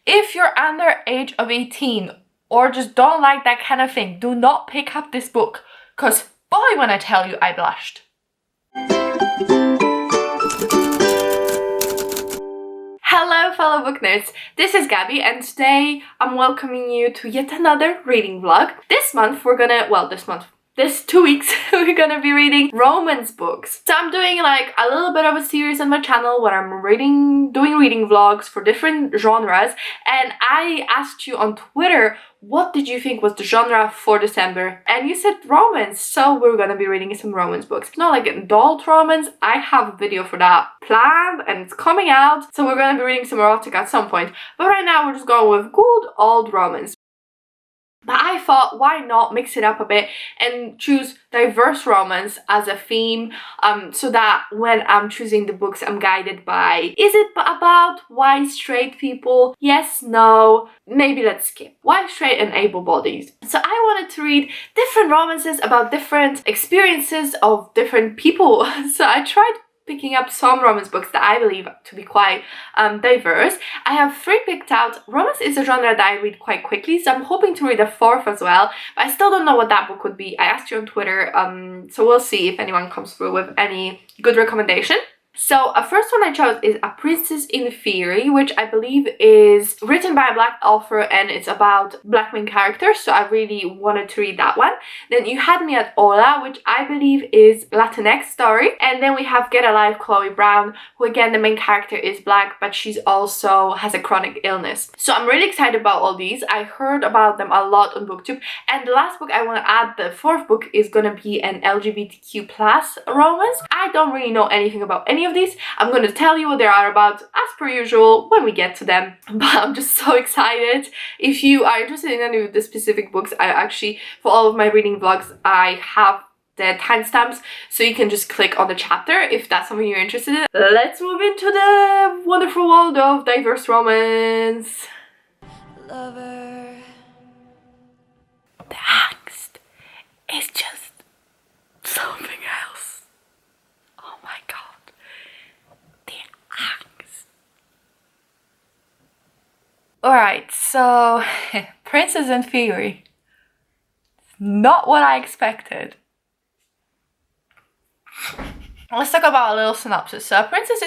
If you're under age of 18 or just don't like that kind of thing, do not pick up this book, because boy, when I tell you, I blushed. Hello fellow book nerds, this is Gabby and today I'm welcoming you to yet another reading vlog. This 2 weeks, we're gonna be reading romance books. So I'm doing like a little bit of a series on my channel where I'm doing reading vlogs for different genres, and I asked you on Twitter what did you think was the genre for December, and you said romance, so we're gonna be reading some romance books. Not like an adult romance, I have a video for that planned and it's coming out, so we're gonna be reading some erotica at some point, but right now we're just going with good old romance. But I thought, why not mix it up a bit and choose diverse romance as a theme, so that when I'm choosing the books, I'm guided by, is it about why straight people? Yes, no, maybe let's skip. Why straight and able-bodied? So I wanted to read different romances about different experiences of different people. So I tried picking up some romance books that I believe to be quite diverse. I have 3 picked out. Romance is a genre that I read quite quickly, so I'm hoping to read a 4th as well, but I still don't know what that book would be. I asked you on Twitter, so we'll see if anyone comes through with any good recommendation. So a first one I chose is A Princess in Theory, which I believe is written by a black author and it's about black main characters, so I really wanted to read that one. Then You Had Me at Hola, which I believe is Latinx story. And then we have Get Alive, Chloe Brown, who again the main character is black, but she's also has a chronic illness. So I'm really excited about all these. I heard about them a lot on BookTube. And the last book I want to add, the 4th book, is gonna be an LGBTQ+ romance. I don't really know anything about any of these. I'm going to tell you what they are about as per usual when we get to them, but I'm just so excited. If you are interested in any of the specific books, I actually, for all of my reading vlogs, I have the timestamps, so you can just click on the chapter if that's something you're interested in. Let's move into the wonderful world of diverse romance. Lover. The angst is just something else. Oh my god. Alright, so Princess in Theory. Not what I expected. Let's talk about a little synopsis. So Princess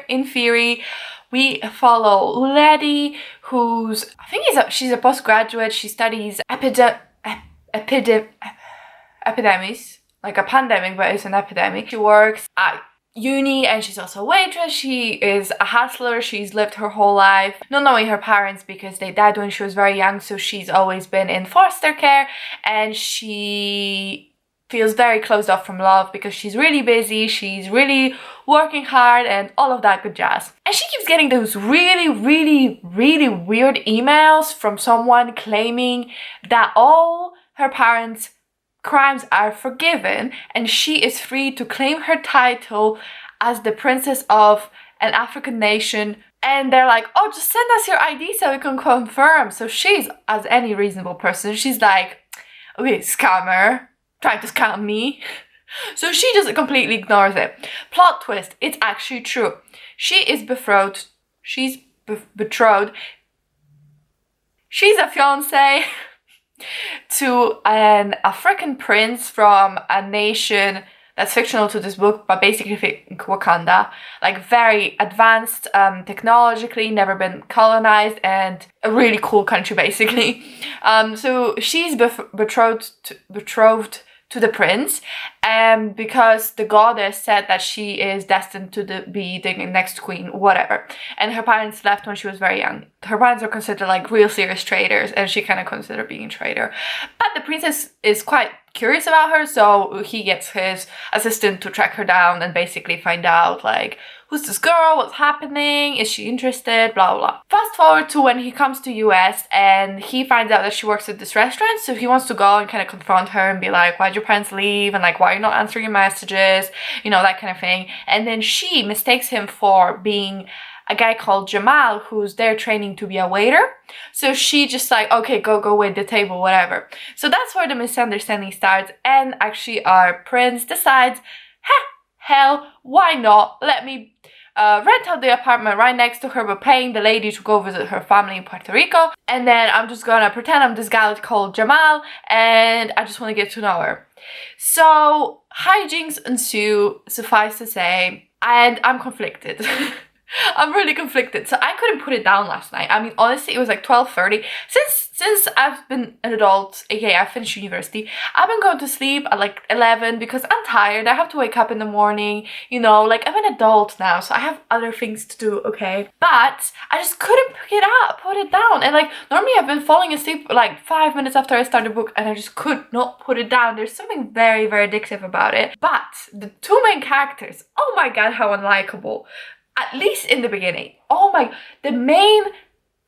in Theory, we follow Lady, who's, I think she's a postgraduate. She studies epidemics, like a pandemic, but it's an epidemic. She works at uni and she's also a waitress. She is a hustler. She's lived her whole life not knowing her parents because they died when she was very young, so she's always been in foster care, and she feels very closed off from love because she's really busy, she's really working hard and all of that good jazz. And she keeps getting those really weird emails from someone claiming that all her parents' crimes are forgiven and she is free to claim her title as the princess of an African nation. And they're like, oh, just send us your ID so we can confirm. So she's, as any reasonable person, she's like, okay, scammer, trying to scam me. So she just completely ignores it. Plot twist, it's actually true. She is betrothed. She's betrothed. She's a fiancé to an African prince from a nation that's fictional to this book, but basically Wakanda, like very advanced technologically, never been colonized, and a really cool country basically. So she's betrothed to the prince, and because the goddess said that she is destined to be the next queen, whatever. And her parents left when she was very young. Her parents are considered like real serious traitors, and she kind of considered being a traitor. But the princess is quite curious about her, so he gets his assistant to track her down and basically find out like, who's this girl, what's happening, is she interested, blah blah. Fast forward to when he comes to US and he finds out that she works at this restaurant, so he wants to go and kind of confront her and be like, why'd your parents leave, and like, why are you not answering your messages, you know, that kind of thing. And then she mistakes him for being a guy called Jamal who's there training to be a waiter. So she just like, okay, go wait the table, whatever. So that's where the misunderstanding starts, and actually our prince decides, hell, why not? Let me rent out the apartment right next to her, but paying the lady to go visit her family in Puerto Rico. And then I'm just gonna pretend I'm this guy called Jamal, and I just want to get to know her. So hijinks ensue, suffice to say, and I'm conflicted. I'm really conflicted. So I couldn't put it down last night. I mean, honestly, it was like 12:30. Since I've been an adult, aka I finished university, I've been going to sleep at like 11 because I'm tired. I have to wake up in the morning, you know, like I'm an adult now, so I have other things to do, okay? But I just couldn't put it down. And like, normally I've been falling asleep like 5 minutes after I start the book, and I just could not put it down. There's something very, very addictive about it. But the two main characters, oh my god, how unlikable. At least in the beginning. Oh my, the main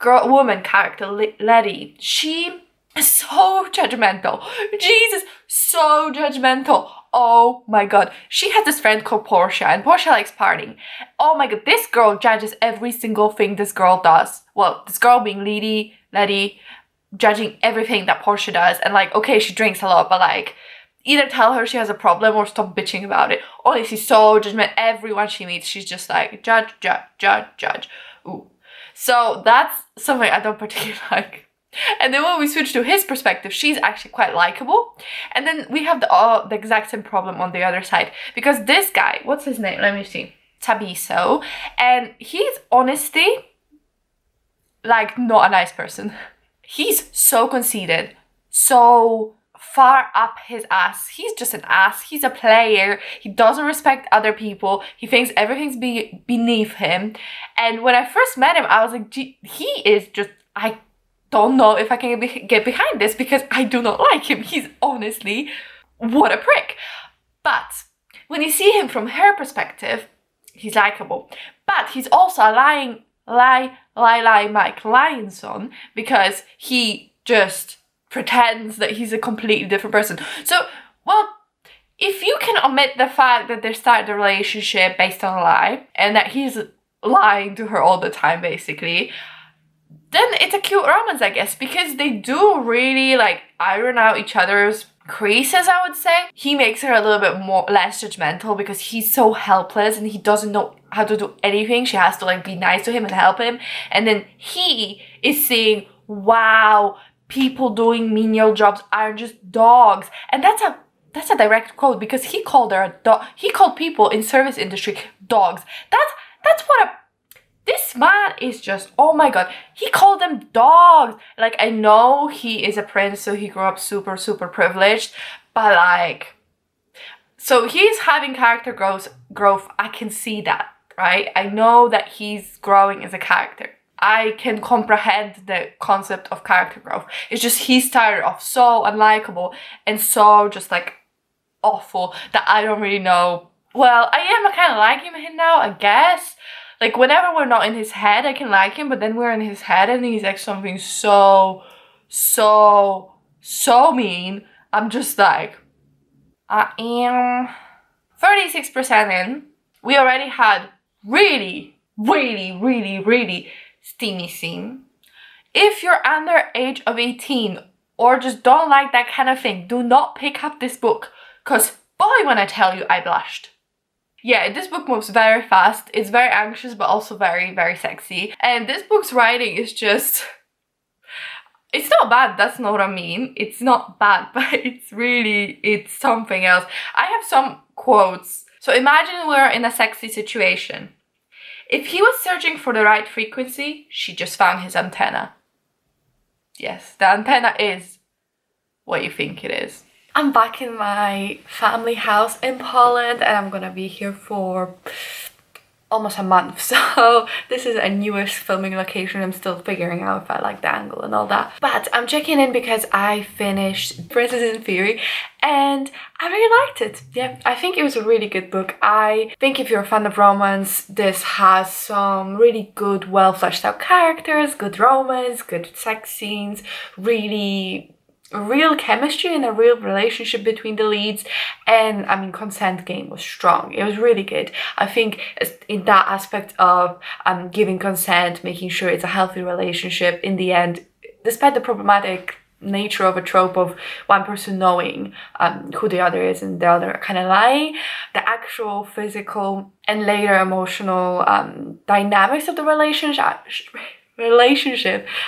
woman character, Letty, she is so judgmental. Jesus, so judgmental. Oh my god. She has this friend called Portia, and Portia likes partying. Oh my god, this girl judges every single thing this girl does. Well, this girl being Letty, judging everything that Portia does. And like, okay, she drinks a lot, but like, either tell her she has a problem or stop bitching about it. Honestly, so judgment. Everyone she meets, she's just like, judge, judge, judge, judge. Ooh. So that's something I don't particularly like. And then when we switch to his perspective, she's actually quite likable. And then we have the exact same problem on the other side. Because this guy, what's his name? Let me see. Tabiso. And he's honestly, like, not a nice person. He's so conceited. So far up his ass. He's just an ass. He's a player. He doesn't respect other people. He thinks everything's beneath him. And when I first met him, I was like, gee, he is just, I don't know if I can get behind this because I do not like him. He's honestly, what a prick. But when you see him from her perspective, he's likable. But he's also a lying Mike Lionson because he just pretends that he's a completely different person. So, well, if you can omit the fact that they started the relationship based on a lie and that he's lying to her all the time, basically, then it's a cute romance, I guess, because they do really like iron out each other's creases, I would say. He makes her a little bit less judgmental because he's so helpless and he doesn't know how to do anything. She has to like be nice to him and help him. And then he is saying, wow, people doing menial jobs are just dogs. And that's a direct quote because he called her a dog. He called people in service industry dogs. That's what this man is just, oh my god. He called them dogs. Like, I know he is a prince, so he grew up super, super privileged. But like, so he's having character growth. I can see that, right? I know that he's growing as a character. I can comprehend the concept of character growth. It's just he started off so unlikable and so just like awful that I don't really know. Well, I am kind of liking him now, I guess. Like whenever we're not in his head, I can like him, but then we're in his head and he's like something so mean. I'm just like, I am 36% in. We already had really steamy scene. If you're under age of 18 or just don't like that kind of thing, do not pick up this book, because boy, when I tell you, I blushed. Yeah, this book moves very fast. It's very anxious, but also very, very sexy. And this book's writing is just, it's not bad, that's not what I mean. It's not bad, but it's something else. I have some quotes. So imagine we're in a sexy situation. If he was searching for the right frequency, she just found his antenna. Yes, the antenna is what you think it is. I'm back in my family house in Poland and I'm gonna be here for almost a month. So this is a newish filming location. I'm still figuring out if I like the angle and all that. But I'm checking in because I finished Princess in Theory and I really liked it. Yeah, I think it was a really good book. I think if you're a fan of romance, this has some really good, well fleshed out characters, good romance, good sex scenes, really real chemistry and a real relationship between the leads. And I mean, consent game was strong. It was really good. I think in that aspect of giving consent, making sure it's a healthy relationship in the end, despite the problematic nature of a trope of one person knowing who the other is and the other kind of lying. The actual physical and later emotional dynamics of the relationship,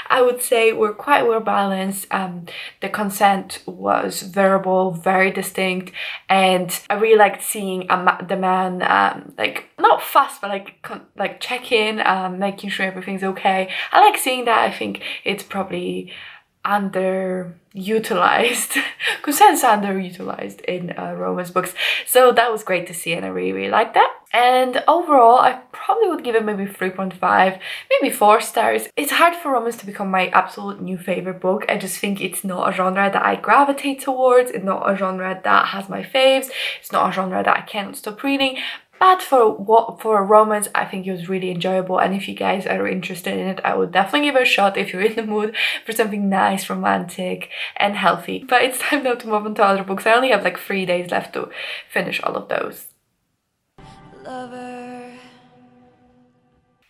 I would say, were quite well balanced. The consent was verbal, very distinct, and I really liked seeing the man like not fuss, but like check in, making sure everything's okay. I like seeing that. I think it's probably underutilized. Consent's underutilized in romance books, so that was great to see, and I really liked that. And overall, I probably would give it maybe 3.5, maybe 4 stars. It's hard for romance to become my absolute new favorite book. I just think it's not a genre that I gravitate towards. It's not a genre that has my faves. It's not a genre that I can't stop reading. But for a romance, I think it was really enjoyable, and if you guys are interested in it, I would definitely give it a shot if you're in the mood for something nice, romantic, and healthy. But it's time now to move on to other books. I only have like 3 days left to finish all of those. Lover.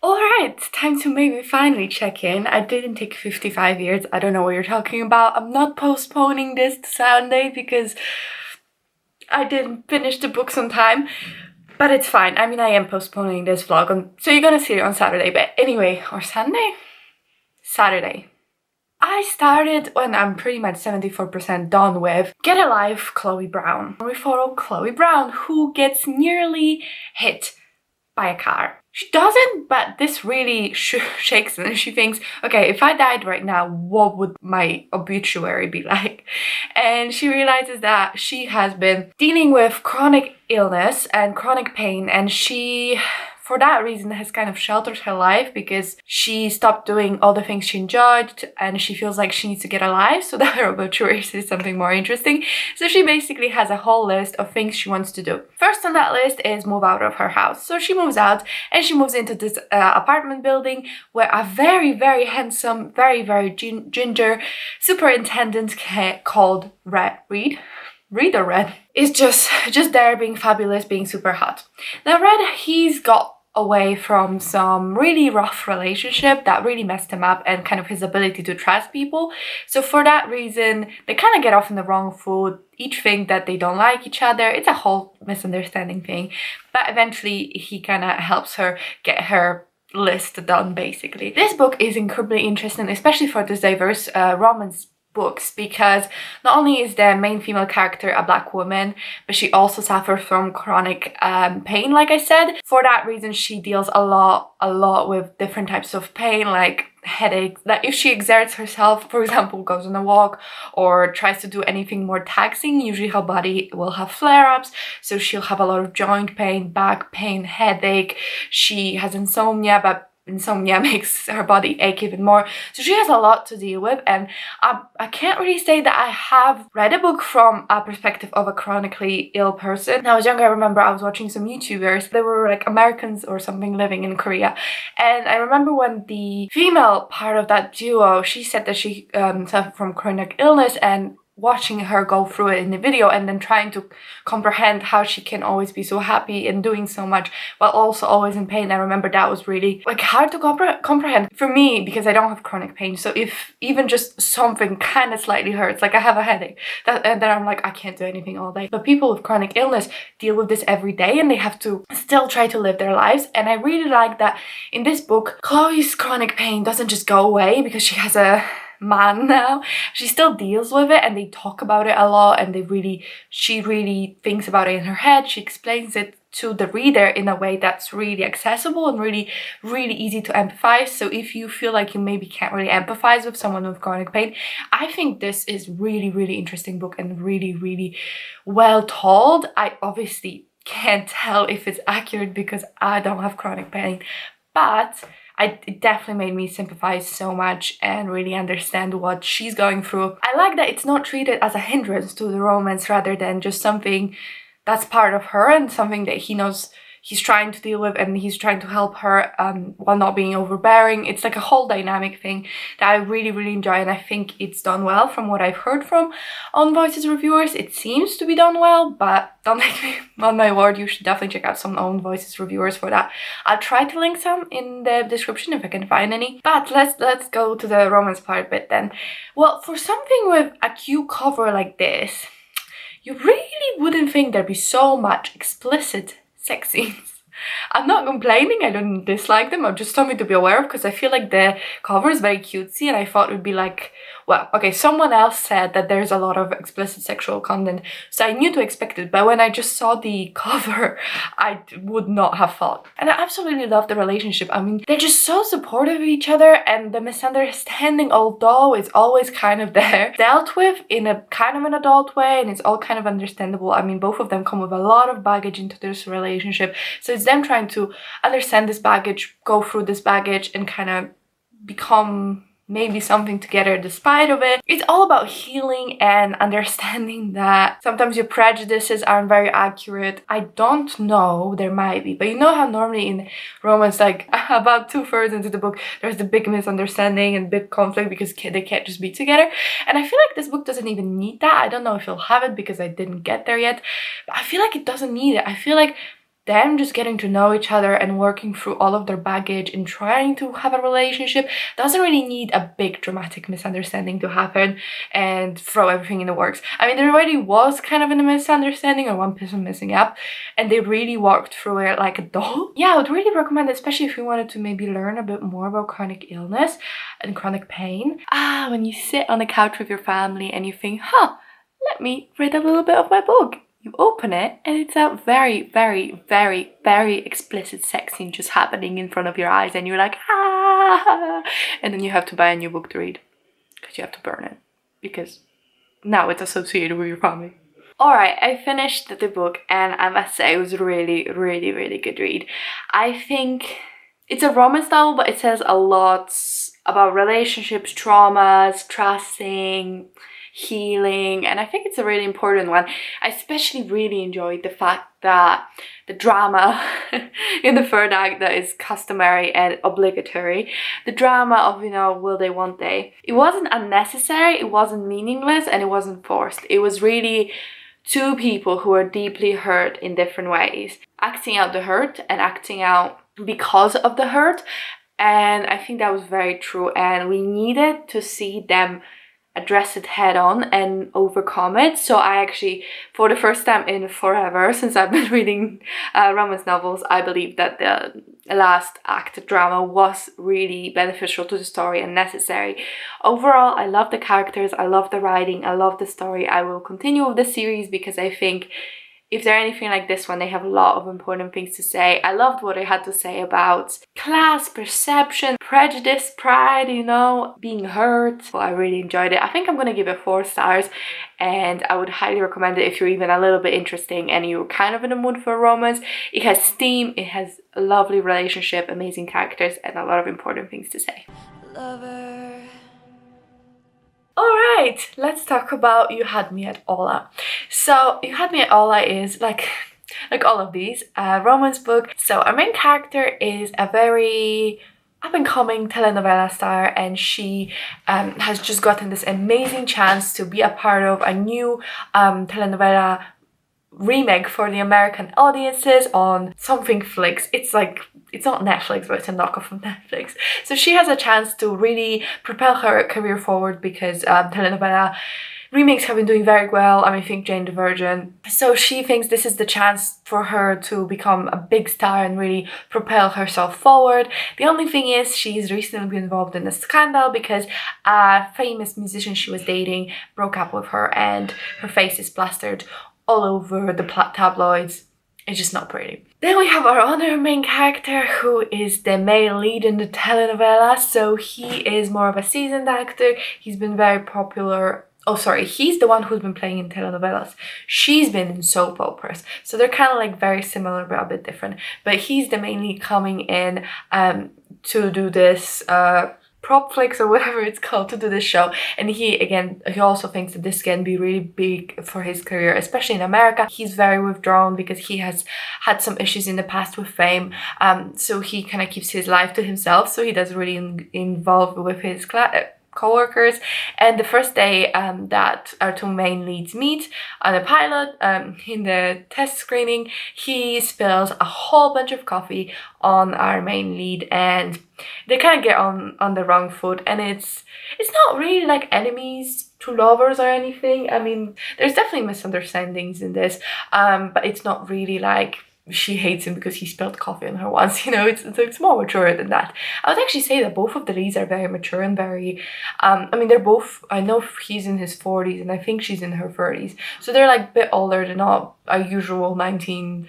Alright, time to maybe finally check in. I didn't take 55 years. I don't know what you're talking about. I'm not postponing this to Sunday because I didn't finish the books on time. But it's fine. I mean, I am postponing this vlog, so you're gonna see it on Saturday. But anyway, or Sunday? Saturday. I started when I'm pretty much 74% done with Get a Life, Chloe Brown. We follow Chloe Brown, who gets nearly hit by a car. She doesn't, but this really shakes her, and she thinks, okay, if I died right now, what would my obituary be like? And she realizes that she has been dealing with chronic illness and chronic pain, and she, for that reason, has kind of sheltered her life because she stopped doing all the things she enjoyed, and she feels like she needs to get a life so that her obituary is something more interesting. So she basically has a whole list of things she wants to do. First on that list is move out of her house. So she moves out and she moves into this apartment building where a very, very handsome, very, very ginger superintendent called Reed is just there being fabulous, being super hot. Now Red, he's got away from some really rough relationship that really messed him up and kind of his ability to trust people. So for that reason, they kind of get off on the wrong foot, each think that they don't like each other. It's a whole misunderstanding thing. But eventually he kind of helps her get her list done, basically. This book is incredibly interesting, especially for this diverse romance books, because not only is the main female character a black woman, but she also suffers from chronic pain, like I said. For that reason, she deals a lot with different types of pain, like headaches. That if she exerts herself, for example, goes on a walk or tries to do anything more taxing, usually her body will have flare-ups. So she'll have a lot of joint pain, back pain, headache. She has insomnia, but insomnia makes her body ache even more. So she has a lot to deal with, and I can't really say that I have read a book from a perspective of a chronically ill person. When I was younger, I remember I was watching some YouTubers. They were like Americans or something living in Korea, and I remember when the female part of that duo, she said that she suffered from chronic illness, and watching her go through it in the video and then trying to comprehend how she can always be so happy and doing so much while also always in pain. I remember that was really like hard to comprehend for me because I don't have chronic pain. So if even just something kind of slightly hurts, like I have a headache, and then I'm like, I can't do anything all day. But people with chronic illness deal with this every day and they have to still try to live their lives. And I really like that in this book, Chloe's chronic pain doesn't just go away because she has a man now. She still deals with it, and they talk about it a lot, and she really thinks about it in her head. She explains it to the reader in a way that's really accessible and really easy to empathize. So if you feel like you maybe can't really empathize with someone with chronic pain, I think this is really interesting book and really well told. I obviously can't tell if it's accurate because I don't have chronic pain, but it definitely made me sympathize so much and really understand what she's going through. I like that it's not treated as a hindrance to the romance rather than just something that's part of her and something that he knows he's trying to deal with, and he's trying to help her while not being overbearing. It's like a whole dynamic thing that I really, really enjoy, and I think it's done well from what I've heard from On Voices reviewers. It seems to be done well, but don't take me on my word. You should definitely check out some On Voices reviewers for that. I'll try to link some in the description if I can find any. But let's go to the romance part bit then. Well, for something with a cute cover like this, you really wouldn't think there'd be so much explicit sex scenes. I'm not complaining, I don't dislike them, I'm just something to be aware of, because I feel like the cover is very cutesy, and I thought it would be like, well, okay, someone else said that there's a lot of explicit sexual content, so I knew to expect it, but when I just saw the cover, I would not have thought. And I absolutely love the relationship. I mean, they're just so supportive of each other, and the misunderstanding, although it's always kind of there, dealt with in a kind of an adult way, and it's all kind of understandable. I mean, both of them come with a lot of baggage into this relationship, so it's them trying to understand this baggage, go through this baggage, and kind of become maybe something together despite of it. It's all about healing and understanding that sometimes your prejudices aren't very accurate. I don't know, there might be, but you know how normally in romance, like about 2/3 into the book, there's the big misunderstanding and big conflict because they can't just be together. And I feel like this book doesn't even need that. I don't know if you'll have it because I didn't get there yet, but I feel like it doesn't need it. I feel like them just getting to know each other and working through all of their baggage and trying to have a relationship doesn't really need a big dramatic misunderstanding to happen and throw everything in the works. I mean, there already was kind of a misunderstanding or one person messing up, and they really worked through it like a doll. Yeah, I would really recommend it, especially if you wanted to maybe learn a bit more about chronic illness and chronic pain. When you sit on the couch with your family and you think, let me read a little bit of my book. You open it and it's a very, very, very, very explicit sex scene just happening in front of your eyes, and you're like, and then you have to buy a new book to read because you have to burn it because now it's associated with your family. Alright, I finished the book, and I must say it was a really, really, really good read. I think it's a romance novel, but it says a lot about relationships, traumas, trusting, healing, and I think it's a really important one. I especially really enjoyed the fact that the drama in the third act that is customary and obligatory, the drama of, you know, will they, won't they, it wasn't unnecessary, it wasn't meaningless, and it wasn't forced. It was really two people who are deeply hurt in different ways, acting out the hurt and acting out because of the hurt, and I think that was very true, and we needed to see them address it head on and overcome it. So I actually, for the first time in forever since I've been reading romance novels, I believe that the last act drama was really beneficial to the story and necessary. Overall, I love the characters, I love the writing, I love the story. I will continue with the series because I think if they're anything like this one, they have a lot of important things to say. I loved what they had to say about class, perception, prejudice, pride, you know, being hurt. Well, I really enjoyed it. I think I'm going to give it 4 stars, and I would highly recommend it if you're even a little bit interesting and you're kind of in the mood for romance. It has steam, it has a lovely relationship, amazing characters, and a lot of important things to say. Lover. Alright, let's talk about You Had Me at Hola. So, You Had Me at Hola is like all of these, a romance book. So, our main character is a very up-and-coming telenovela star, and she has just gotten this amazing chance to be a part of a new telenovela remake for the American audiences on something Flix. It's like, it's not Netflix, but it's a knockoff of Netflix. So she has a chance to really propel her career forward because telenovela remakes have been doing very well. I mean, think Jane the Virgin. So she thinks this is the chance for her to become a big star and really propel herself forward. The only thing is she's recently been involved in a scandal because a famous musician she was dating broke up with her, and her face is plastered all over the tabloids. It's just not pretty. Then we have our other main character, who is the male lead in the telenovela. So he is more of a seasoned actor. He's been very popular. Oh, sorry, he's the one who's been playing in telenovelas. She's been in soap operas. So they're kind of like very similar but a bit different. But he's the main lead coming in to do this prop flicks or whatever it's called to do this show, and he also thinks that this can be really big for his career, especially in America. He's very withdrawn because he has had some issues in the past with fame, so he kind of keeps his life to himself, so he doesn't really involve with his co-workers. And the first day that our two main leads meet on the pilot, in the test screening, he spills a whole bunch of coffee on our main lead, and they kind of get on the wrong foot, and it's not really like enemies to lovers or anything. I mean, there's definitely misunderstandings in this, but it's not really like she hates him because he spilled coffee on her once, you know. It's more mature than that. I would actually say that both of the leads are very mature and very I mean, they're both, I know he's in his 40s and I think she's in her 30s, so they're like a bit older than our usual 18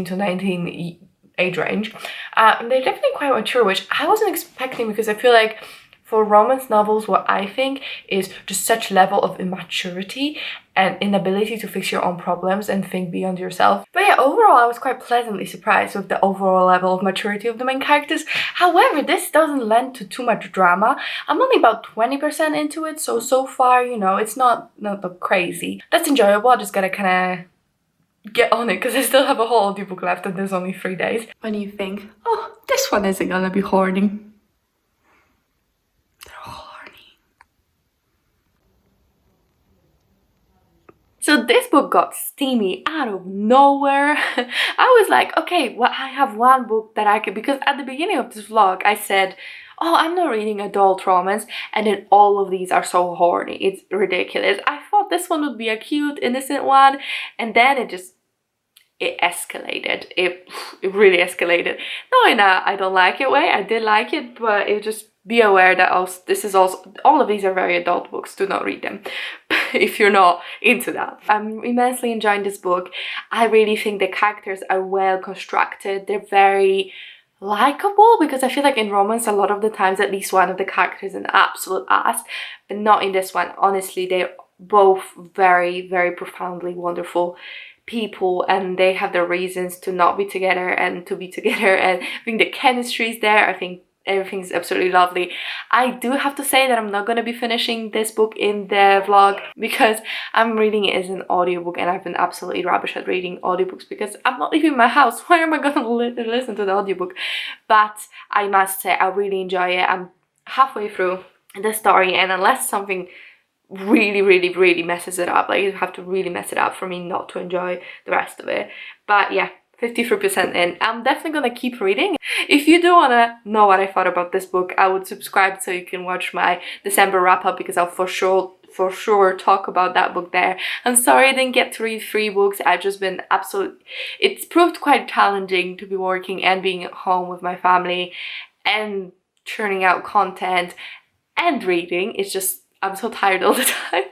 to 19 age range, and they're definitely quite mature, which I wasn't expecting, because I feel like for romance novels, what I think is just such level of immaturity and inability to fix your own problems and think beyond yourself. But yeah, overall, I was quite pleasantly surprised with the overall level of maturity of the main characters. However, this doesn't lend to too much drama. I'm only about 20% into it, so far, you know, it's not crazy. That's enjoyable. I just gotta kind of get on it because I still have a whole audiobook left and there's only 3 days. When you think, oh, this one isn't gonna be horny. So this book got steamy out of nowhere. I was like, okay, well, I have one book that I could, because at the beginning of this vlog, I said, oh, I'm not reading adult romance, and then all of these are so horny. It's ridiculous. I thought this one would be a cute, innocent one, and then it escalated. It really escalated. Not in a I don't like it way. I did like it, but it just, be aware that all of these are very adult books. Do not read them if you're not into that. I'm immensely enjoying this book. I really think the characters are well constructed. They're very likable, because I feel like in romance a lot of the times at least one of the characters is an absolute ass, but not in this one. Honestly, they're both very, very profoundly wonderful people, and they have their reasons to not be together and to be together, and I think the chemistry is there. I think everything's absolutely lovely. I do have to say that I'm not going to be finishing this book in the vlog because I'm reading it as an audiobook, and I've been absolutely rubbish at reading audiobooks because I'm not leaving my house. Why am I going to listen to the audiobook? But I must say I really enjoy it. I'm halfway through the story, and unless something really messes it up, like you have to really mess it up for me not to enjoy the rest of it. But yeah, 53% in. I'm definitely gonna keep reading. If you do wanna know what I thought about this book, I would subscribe so you can watch my December wrap-up, because I'll for sure talk about that book there. I'm sorry I didn't get to read 3 books. I've just been it's proved quite challenging to be working and being at home with my family and churning out content and reading. It's just, I'm so tired all the time.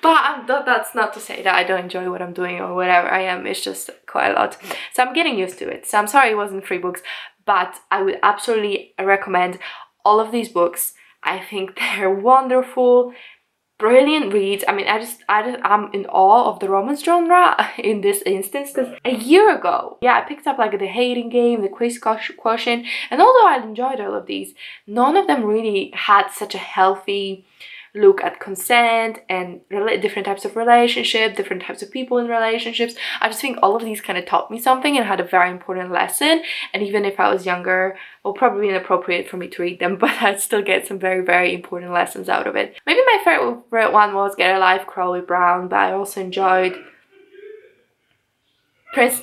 But that's not to say that I don't enjoy what I'm doing or whatever I am. It's just quite a lot. So I'm getting used to it. So I'm sorry it wasn't 3 books, but I would absolutely recommend all of these books. I think they're wonderful, brilliant reads. I mean, I'm in awe of the romance genre in this instance, because a year ago, yeah, I picked up like The Hating Game, The Quiz Quotient, and although I enjoyed all of these, none of them really had such a healthy look at consent and different types of relationships, different types of people in relationships. I just think all of these kind of taught me something and had a very important lesson, and even if I was younger, well, probably inappropriate for me to read them, but I'd still get some very important lessons out of it. Maybe my favorite one was Get a Life, Crowley Brown, but I also enjoyed Prince.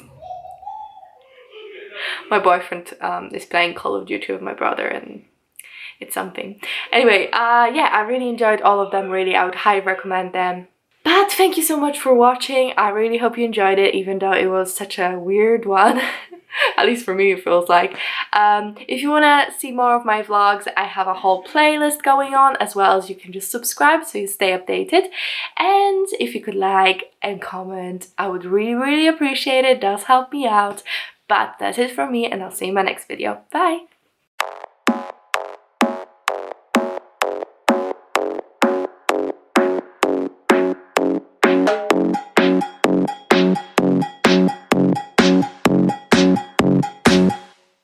My boyfriend is playing Call of Duty with my brother, and it's something. Anyway, yeah, I really enjoyed all of them. Really, I would highly recommend them. But thank you so much for watching. I really hope you enjoyed it, even though it was such a weird one. At least for me, it feels like. If you want to see more of my vlogs, I have a whole playlist going on, as well as you can just subscribe so you stay updated. And if you could like and comment, I would really appreciate it. It does help me out. But that's it from me, and I'll see you in my next video. Bye!